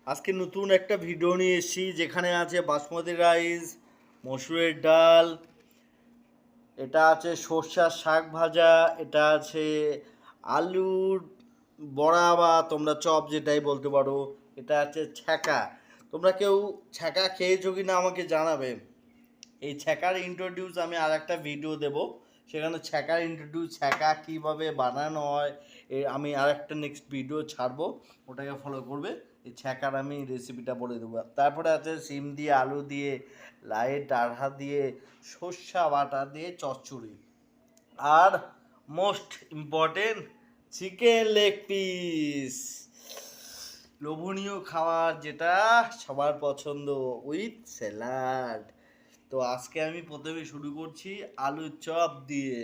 আজকে নতুন একটা ভিডিও নিয়ে এসেছি যেখানে আছে বাসমতি রাইস, মসুরের ডাল, এটা আছে সর্ষার শাক ভাজা, এটা আছে আলুর বড়া বা তোমরা চপ যেটাই বলতে পারো, এটা আছে ছ্যাঁকা। তোমরা কেউ ছ্যাঁকা খেয়েছো কি না আমাকে জানাবে। এই ছ্যাঁকার ইন্ট্রোডিউস আমি আর একটা ভিডিও দেবো, সেখানে ছ্যাঁকার ইন্ট্রোডিউস ছ্যাঁকা কীভাবে বানানো হয় আমি আর একটা নেক্সট ভিডিও ছাড়বো, ওটাকে ফলো করবে। এই ছ্যাঁকার আমি রেসিপিটা বলে দেবো। তারপরে আছে সিম দিয়ে, আলু দিয়ে, লাইয়ের ডাঁটা দিয়ে, সর্ষা বাটা দিয়ে চচ্চড়ি, আর most important chicken leg piece, লোভনীয় খাবার যেটা সবার পছন্দ, উইথ স্যালাড। তো আজকে আমি প্রথমে শুরু করছি আলুর চপ দিয়ে।